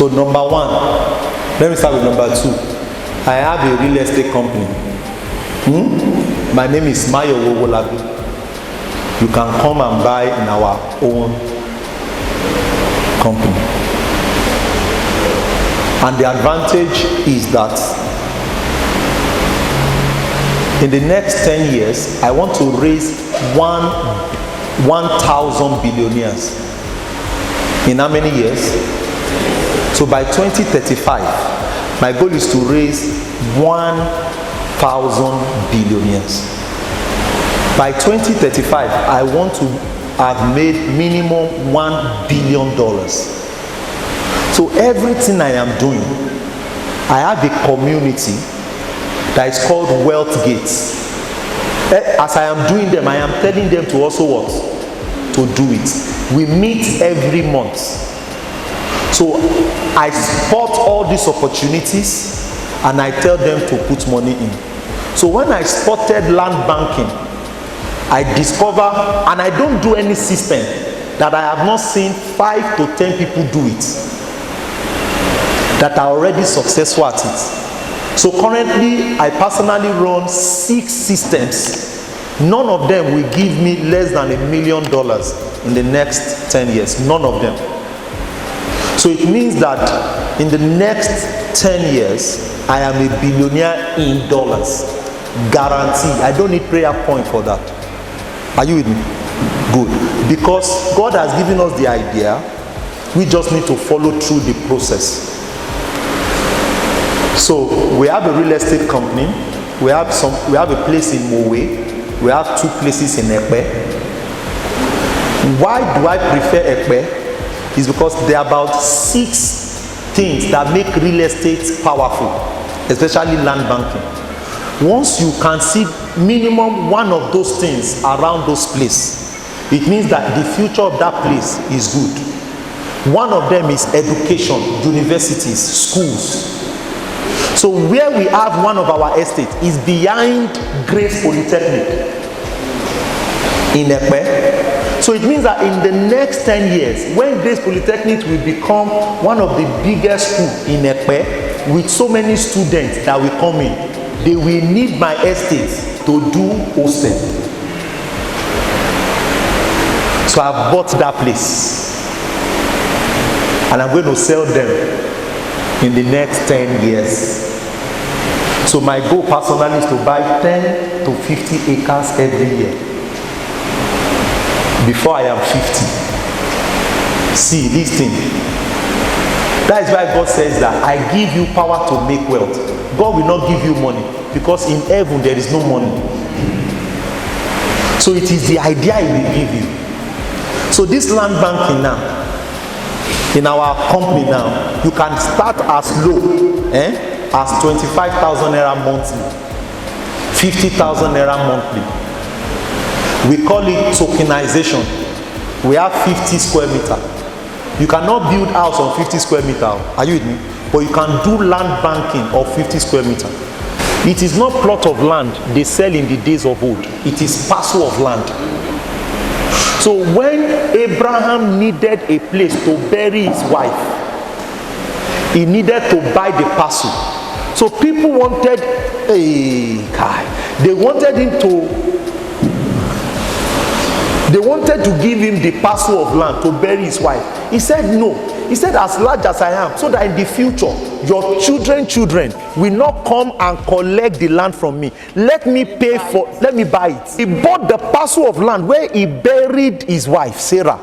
So number one, let me start with number two. I have a real estate company. My name is Mayowa Owolabi. You can come and buy in our own company. And the advantage is that in the next 10 years, I want to raise 1,000 billionaires. In how many years? So by 2035, my goal is to raise 1,000 billionaires. By 2035, I want to have made minimum $1 billion. So everything I am doing, I have a community that is called Wealth Gates. As I am doing them, I am telling them to also what? To do it. We meet every month. So I spot all these opportunities and I tell them to put money in. So when I spotted land banking, I discover, and I don't do any system that I have not seen 5 to 10 people do it, that are already successful at it. So currently, I personally run 6 systems. None of them will give me less than $1 million in the next 10 years. None of them. So it means that in the next 10 years, I am a billionaire in dollars. Guarantee. I don't need prayer point for that. Are you with me? Good. Because God has given us the idea, we just need to follow through the process. So we have a real estate company. We have a place in Mowe. We have 2 places in Ekpe. Why do I prefer Ekpe? It's because there are about 6 things that make real estate powerful, especially land banking. Once you can see minimum one of those things around those places, it means that the future of that place is good. One of them is education, universities, schools. So where we have one of our estates is behind Grace Polytechnic in Ekpe. So it means that in the next 10 years, when Grace Polytechnic will become one of the biggest schools in Ekpe, with so many students that will come in, they will need my estate to do hostel. So I've bought that place. And I'm going to sell them in the next 10 years. So my goal personally is to buy 10 to 50 acres every year before I am 50. See this thing. That is why God says that I give you power to make wealth. God will not give you money because in heaven there is no money. So it is the idea He will give you. So this land banking now, in our company now, you can start as low as 25,000 naira monthly, 50,000 naira monthly. We call it tokenization. We have 50 square meter. You cannot build house on 50 square meter. Are you with me? But you can do land banking of 50 square meter. It is not plot of land they sell in the days of old. It is parcel of land. So when Abraham needed a place to bury his wife, he needed to buy the parcel. So people wanted they wanted to give him the parcel of land to bury his wife. He said no. He said, as large as I am, so that in the future your children will not come and collect the land from me. Let me buy it. He bought the parcel of land where he buried his wife Sarah.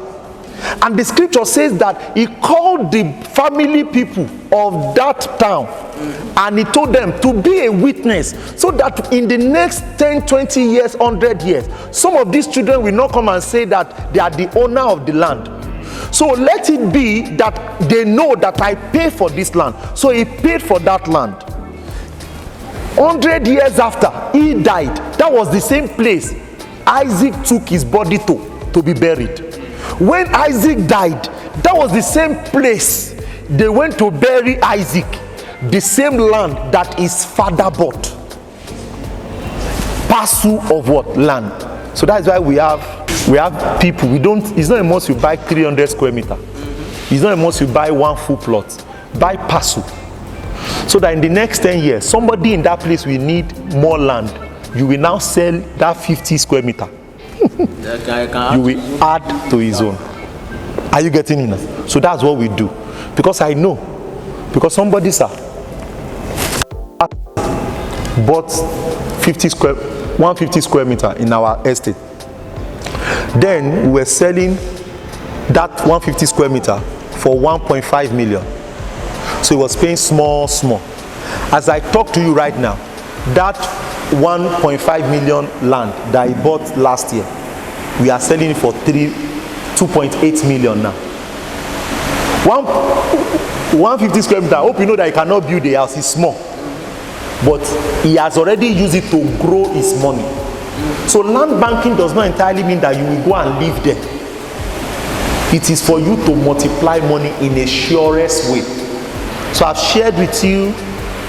And the scripture says that he called the family people of that town and he told them to be a witness, so that in the next 10, 20 years, 100 years, some of these children will not come and say that they are the owner of the land. So let it be that they know that I pay for this land. So he paid for that land. 100 years after he died, that was the same place Isaac took his body to be buried. When Isaac died, that was the same place they went to bury Isaac, the same land that his father bought. Parcel of what? Land. So that's why we have people. It's not a must you buy 300 square meter. It's not a must you buy one full plot. buy parcel, so that in the next 10 years, somebody in that place will need more land. You will now sell that 50 square meter. You will add to his own. Are you getting it? So that's what we do. Because I know, because somebody, sir, bought 150 square meter in our estate. Then we were selling that 150 square meter for 1.5 million. So he was paying small. As I talk to you right now, that 1.5 million land that he bought last year, we are selling it for 2.8 million now. 150 square meter, I hope you know that he cannot build a house, it's small. But he has already used it to grow his money. So land banking does not entirely mean that you will go and live there. It is for you to multiply money in a surest way. So I've shared with you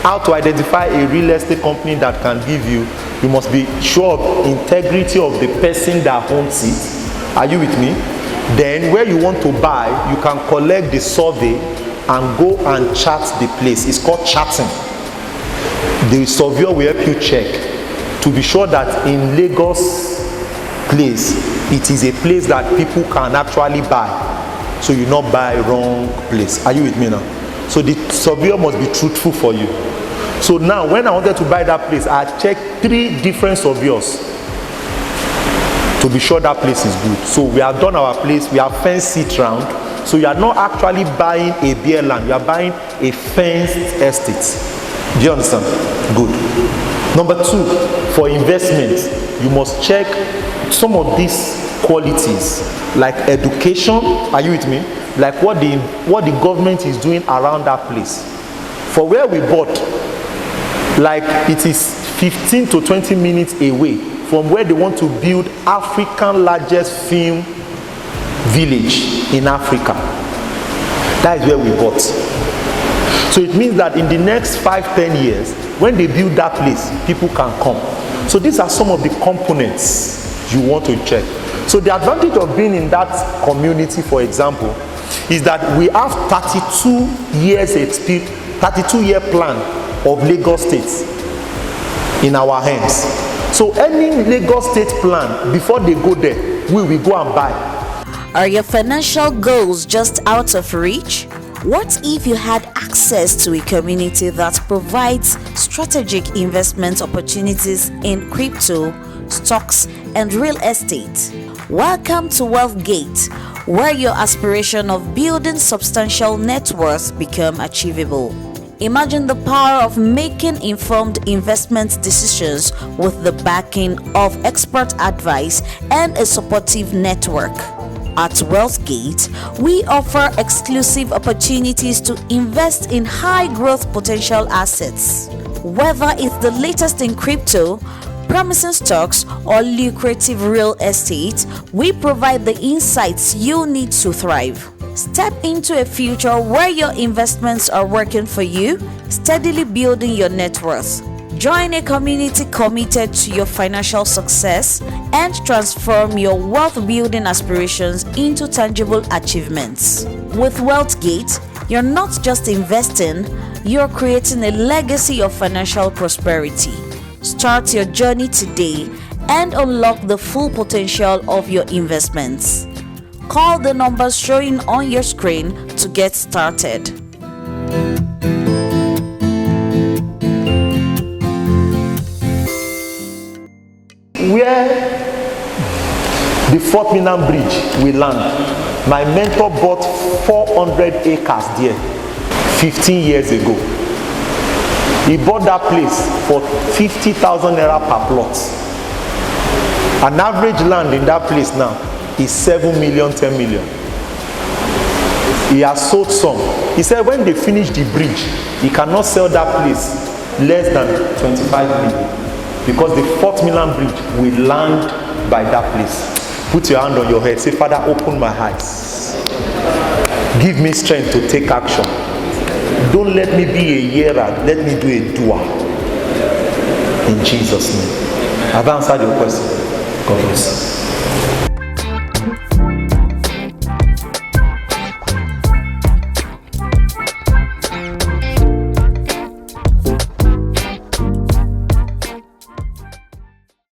how to identify a real estate company that can give you. You must be sure of integrity of the person that owns it. Are you with me? Then where you want to buy, you can collect the survey and go and chart the place. It's called charting. The surveyor will help you check to be sure that in Lagos place, it is a place that people can actually buy. So you not buy wrong place. Are you with me now? So the surveyor must be truthful for you. So now when I wanted to buy that place, I checked 3 different surveyors to be sure that place is good. So we have done our place, we have fenced it round. So you are not actually buying a bare land, you are buying a fenced estate. Do you understand? Good. Number 2, for investment, you must check some of these qualities, like education. Are you with me? Like what the government is doing around that place. For where we bought, like it is 15 to 20 minutes away from where they want to build African largest film village in Africa. That is where we bought. So it means that in the next 5-10 years, when they build that place, people can come. So these are some of the components you want to check. So the advantage of being in that community, for example, is that we have 32 years experience, 32-year plan of Lagos State in our hands. So any Lagos State plan, before they go there, we will go and buy. Are your financial goals just out of reach? What if you had access to a community that provides strategic investment opportunities in crypto, stocks, and real estate? Welcome to Wealth Gate, where your aspiration of building substantial net worth become achievable. Imagine the power of making informed investment decisions with the backing of expert advice and a supportive network. At WealthGate, we offer exclusive opportunities to invest in high growth potential assets. Whether it's the latest in crypto, promising stocks, or lucrative real estate, we provide the insights you need to thrive. Step into a future where your investments are working for you, steadily building your net worth. Join a community committed to your financial success and transform your wealth building aspirations into tangible achievements. With WealthGate, you're not just investing, you're creating a legacy of financial prosperity. Start your journey today and unlock the full potential of your investments. Call the numbers showing on your screen to get started. Where the Fort Minam Bridge will land, my mentor bought 400 acres there 15 years ago. He bought that place for 50,000 naira per plot. An average land in that place now is 7 million, 10 million. He has sold some. He said when they finish the bridge, he cannot sell that place less than 25 million. Because the Fort Milan Bridge will land by that place. Put your hand on your head. Say, Father, open my eyes. Give me strength to take action. Don't let me be a hearer. Let me be a doer. In Jesus' name. I've answered your question. God bless.